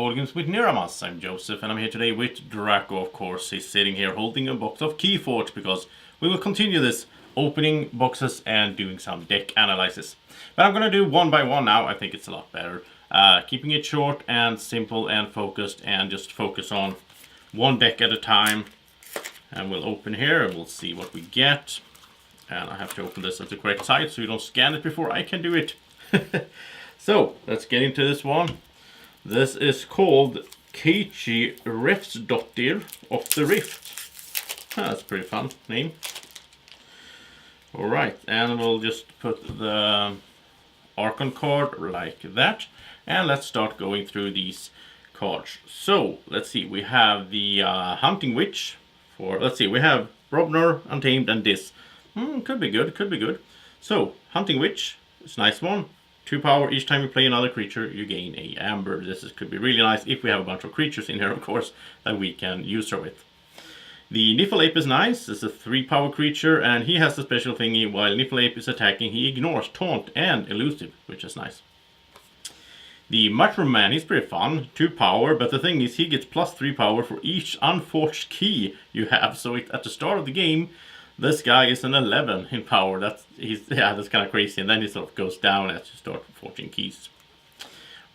Board Games with Niramas. I'm Joseph and I'm here today with Draco, of course. He's sitting here holding a box of Keyforge because we will continue this opening boxes and doing some deck analysis. But I'm going to do one by one now. I think it's a lot better. Keeping it short and simple and focused, and just focus on one deck at a time. And we'll open here and we'll see what we get. And I have to open this at the correct side so you don't scan it before I can do it. So, let's get into this one. This is called Keiichi Refsdottir of the Rift. That's a pretty fun name. Alright, and we'll just put the Archon card like that. And let's start going through these cards. So, let's see, we have the Hunting Witch. Let's see, we have Brobner, Untamed, and this. Could be good, could be good. So, Hunting Witch, it's a nice one. 2 power, each time you play another creature, you gain a amber. Could be really nice if we have a bunch of creatures in here, of course, that we can use her with. The Niffle is nice. It's a 3 power creature, and he has the special thingy. While Niffle is attacking, he ignores Taunt and Elusive, which is nice. The Mushroom Man, he's pretty fun. 2 power, but the thing is, he gets plus 3 power for each unforged key you have. So at the start of the game, this guy is an 11 in power. That's kind of crazy. And then he sort of goes down as you start forging keys.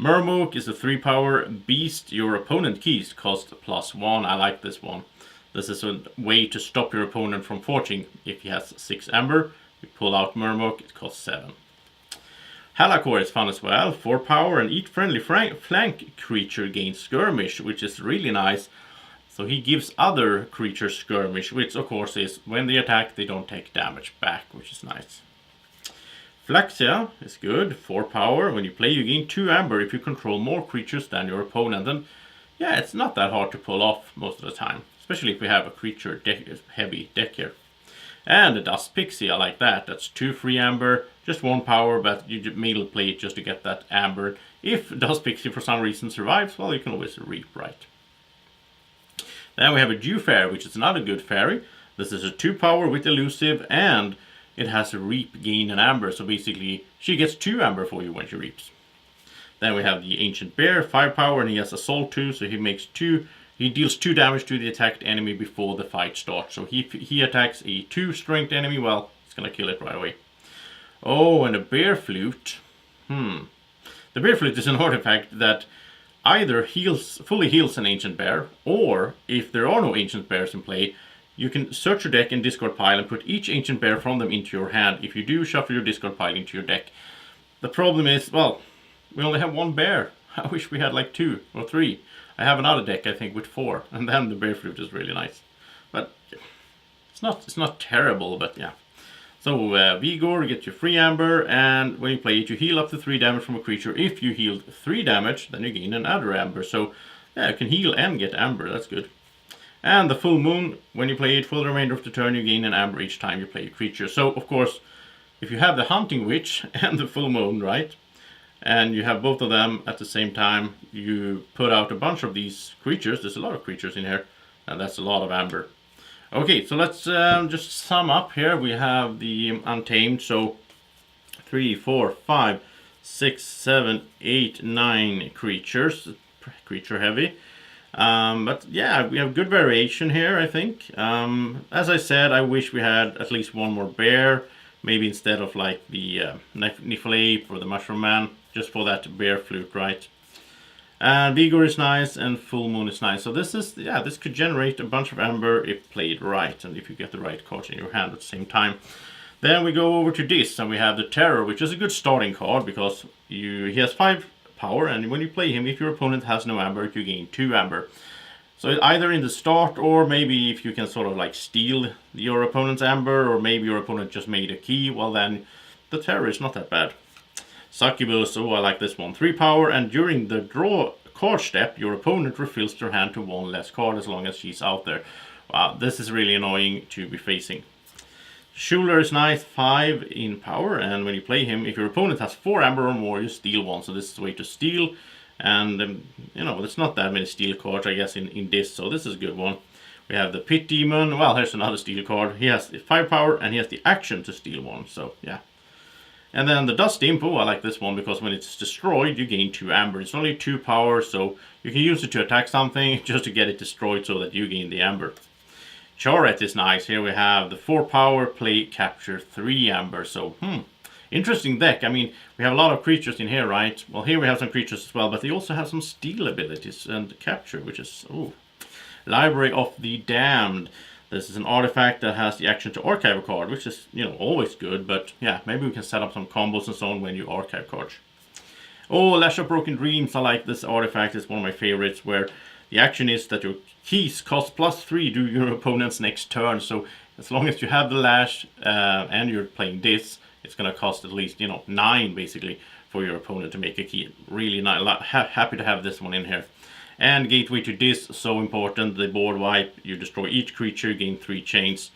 Murmook is a 3 power beast. Your opponent keys cost +1. I like this one. This is a way to stop your opponent from forging. If he has 6 amber, you pull out Murmook, it costs 7. Halakor is fun as well. 4 power, and each friendly flank creature gains skirmish, which is really nice. So he gives other creatures skirmish, which of course is when they attack, they don't take damage back, which is nice. Flaxia is good, 4 power. When you play, you gain 2 amber if you control more creatures than your opponent. And yeah, it's not that hard to pull off most of the time, especially if we have a creature heavy deck here. And the Dust Pixie, I like that. That's 2 free amber, just 1 power, but you mainly play it just to get that amber. If Dust Pixie for some reason survives, well, you can always reap, right? Then we have a Dew Fairy, which is another good fairy. This is a 2 power with Elusive, and it has a reap, gain, and amber. So basically, she gets 2 amber for you when she reaps. Then we have the Ancient Bear, 5 power, and he has Assault 2, so he deals 2 damage to the attacked enemy before the fight starts. So he attacks a 2 strength enemy, well, it's gonna kill it right away. Oh, and a Bear Flute. The Bear Flute is an artifact that either fully heals an Ancient Bear, or if there are no Ancient Bears in play, you can search your deck and discard pile and put each Ancient Bear from them into your hand. If you do, shuffle your discard pile into your deck. The problem is, well, we only have 1 bear. I wish we had like 2 or 3. I have another deck, I think, with 4, and then the Bear Flute is really nice. But it's not terrible, but yeah. So Vigor, get your free amber, and when you play it, you heal up to 3 damage from a creature. If you healed 3 damage, then you gain another amber. So yeah, you can heal and get amber, that's good. And the Full Moon, when you play it for the remainder of the turn, you gain an amber each time you play a creature. So of course, if you have the Hunting Witch and the Full Moon, right, and you have both of them at the same time, you put out a bunch of these creatures. There's a lot of creatures in here, and that's a lot of amber. Okay, so let's just sum up here. We have the Untamed, so 3, 4, 5, 6, 7, 8, 9 creatures, creature heavy. But yeah, we have good variation here, I think. As I said, I wish we had at least 1 more bear, maybe instead of like the Niffle or the Mushroom Man, just for that Bear Flute, right? And Vigor is nice, and Full Moon is nice. So this could generate a bunch of amber if played right, and if you get the right cards in your hand at the same time. Then we go over to this, and we have the Terror, which is a good starting card, because he has 5 power, and when you play him, if your opponent has no amber, you gain 2 amber. So either in the start, or maybe if you can sort of like steal your opponent's amber, or maybe your opponent just made a key, well then, the Terror is not that bad. Succubus, oh, I like this one. 3 power, and during the draw card step, your opponent refills their hand to 1 less card as long as she's out there. Wow, this is really annoying to be facing. Schuler is nice, 5 in power, and when you play him, if your opponent has 4 amber or more, you steal 1. So this is a way to steal, and you know, there's not that many steal cards, I guess, in this, so this is a good one. We have the Pit Demon. Well, here's another steal card. He has 5 power, and he has the action to steal 1, so yeah. And then the Dust Imp, I like this one because when it's destroyed, you gain 2 amber. It's only 2 power, so you can use it to attack something just to get it destroyed so that you gain the amber. Choret is nice. Here we have the 4 power, play, capture 3 amber. So, interesting deck. I mean, we have a lot of creatures in here, right? Well, here we have some creatures as well, but they also have some steal abilities and capture, which is, Library of the Damned. This is an artifact that has the action to archive a card, which is, always good, but yeah, maybe we can set up some combos and so on when you archive cards. Oh, Lash of Broken Dreams, I like this artifact, it's one of my favorites, where the action is that your keys cost +3 to your opponent's next turn, so as long as you have the Lash and you're playing this, it's going to cost at least, 9 basically for your opponent to make a key. Really nice, happy to have this one in here. And Gateway to Dis, so important. The board wipe, you destroy each creature, you gain 3 chains.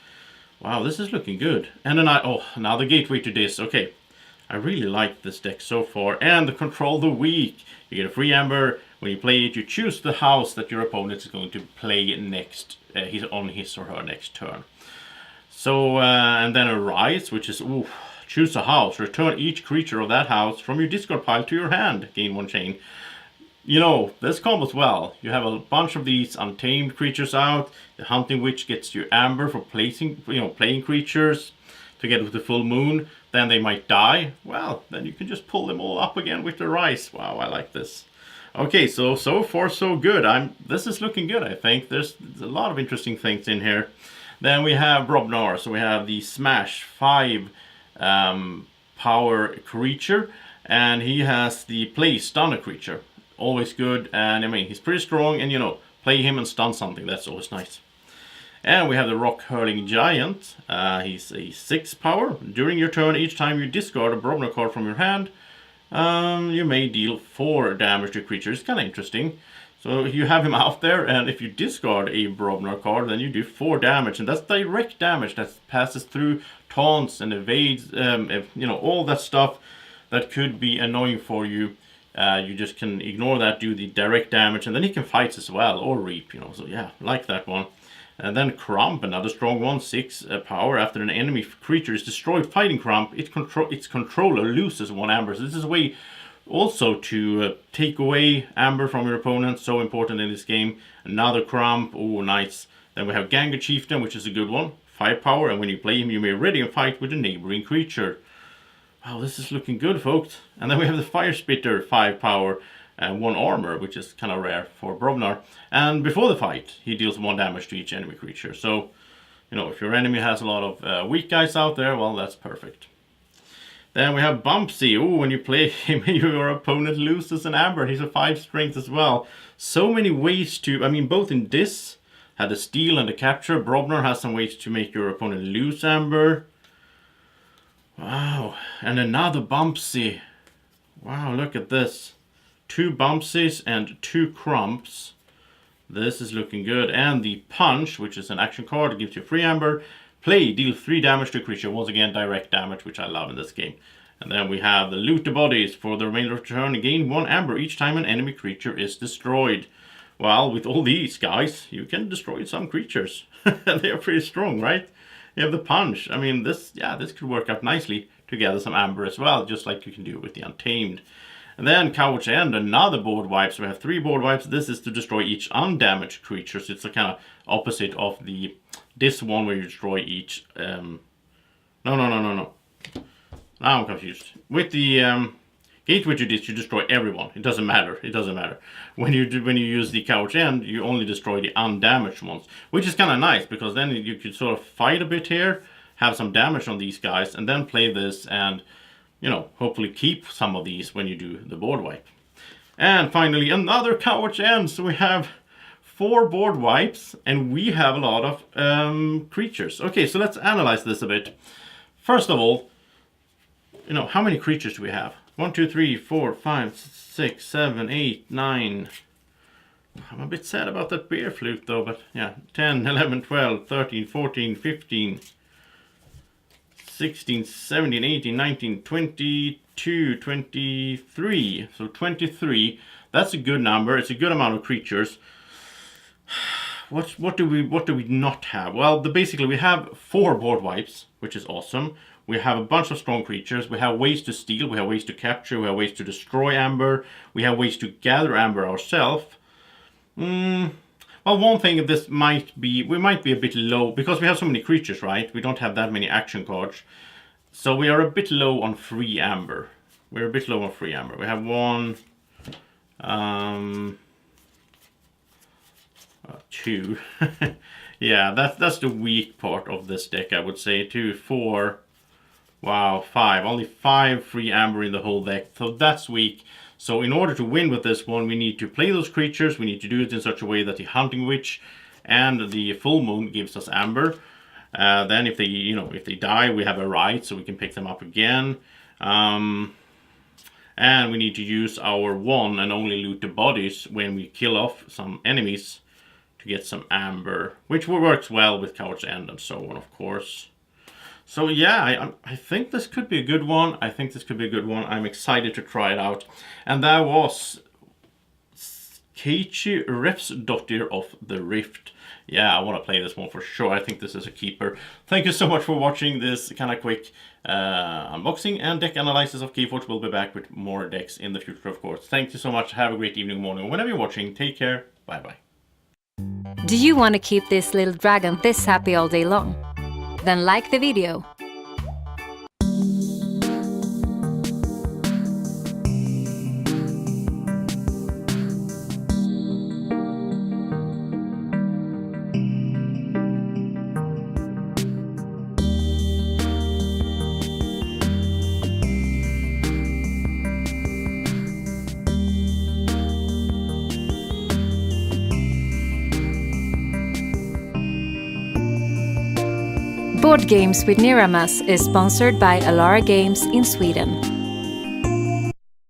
Wow, this is looking good. And then now the Gateway to Dis. Okay, I really like this deck so far. And the Control the Weak. You get a free amber. When you play it, you choose the house that your opponent is going to play next, on his or her next turn. So, and then a Rise, which is, choose a house. Return each creature of that house from your discard pile to your hand. Gain 1 chain. This combos well. You have a bunch of these untamed creatures out. The Hunting Witch gets you amber for playing creatures to get with the full moon. Then they might die. Well, then you can just pull them all up again with the Rise. Wow, I like this. Okay, so far so good. This is looking good, I think. There's a lot of interesting things in here. Then we have Brobnar. So we have the Smash 5 power creature. And he has the play stun a creature. Always good, and I mean, he's pretty strong, and play him and stun something, that's always nice. And we have the Rock Hurling Giant. He's a 6 power. During your turn, each time you discard a Brobnar card from your hand, you may deal 4 damage to creatures. It's kind of interesting. So you have him out there, and if you discard a Brobnar card, then you do 4 damage, and that's direct damage that passes through taunts and evades, all that stuff that could be annoying for you. You just can ignore that, do the direct damage, and then he can fight as well, or reap, so yeah, like that one. And then Crump, another strong one, 6 power. After an enemy creature is destroyed fighting Crump, its controller loses 1 amber. So this is a way also to take away amber from your opponent, so important in this game. Another Crump, nice. Then we have Ganga Chieftain, which is a good one, 5 power, and when you play him, you may ready a fight with a neighboring creature. Wow, this is looking good, folks. And then we have the Fire Spitter, 5 power and 1 armor, which is kind of rare for Brobnar. And before the fight, he deals 1 damage to each enemy creature. So, if your enemy has a lot of weak guys out there, well, that's perfect. Then we have Bumpsy. When you play him, your opponent loses an amber. He's a 5 strength as well. So many ways to, both in this, had a steal and a capture. Brobnar has some ways to make your opponent lose amber. Wow, and another Bumpsy. Wow, look at this. 2 Bumpsies and 2 Crumps. This is looking good. And the Punch, which is an action card, gives you free amber. Play, deal 3 damage to a creature. Once again, direct damage, which I love in this game. And then we have the Loot the Bodies. For the remainder of the turn, gain 1 amber each time an enemy creature is destroyed. Well, with all these guys, you can destroy some creatures. They are pretty strong, right? You have the Punch. This could work out nicely to gather some amber as well, just like you can do with the Untamed. And then Couch End, another board wipe. So we have 3 board wipes. This is to destroy each undamaged creature. So it's the kind of opposite of this one where you destroy each. No. Now I'm confused. With the Gateway to Dis, you destroy everyone. It doesn't matter. When you use the Couch End, you only destroy the undamaged ones, which is kind of nice because then you could sort of fight a bit here, have some damage on these guys, and then play this and hopefully keep some of these when you do the board wipe. And finally, another Couch End. So we have 4 board wipes, and we have a lot of creatures. Okay, so let's analyze this a bit. First of all, how many creatures do we have? 1, 2, 3, 4, 5, 6, 7, 8, 9. I'm a bit sad about that beer flute though, but yeah. 10, 11, 12, 13, 14, 15, 16, 17, 18, 19, 22, 23. So 23. That's a good number. It's a good amount of creatures. what do we not have? Well, basically we have 4 board wipes, which is awesome. We have a bunch of strong creatures. We have ways to steal. We have ways to capture. We have ways to destroy amber. We have ways to gather amber ourselves. Well, one thing, we might be a bit low because we have so many creatures, right? We don't have that many action cards, so we are a bit low on free amber. We're a bit low on free amber. We have 1, 2. Yeah, that's the weak part of this deck, I would say. 2, 4. Wow, 5. Only 5 free amber in the whole deck, so that's weak. So in order to win with this one, we need to play those creatures. We need to do it in such a way that the Hunting Witch and the Full Moon gives us amber. Then if they die, we have a right, so we can pick them up again. And we need to use our 1 and only loot the bodies when we kill off some enemies to get some amber, which works well with Coward's End and so on, of course. So yeah, I think this could be a good one. I'm excited to try it out. And that was Keiichi Refsdottir of the Rift. Yeah, I want to play this one for sure. I think this is a keeper. Thank you so much for watching this kind of quick unboxing and deck analysis of Keyforge. We'll be back with more decks in the future, of course. Thank you so much. Have a great evening, morning, or whenever you're watching. Take care. Bye-bye. Do you want to keep this little dragon this happy all day long? Then like the video. Board Games with Niramas is sponsored by Alara Games in Sweden.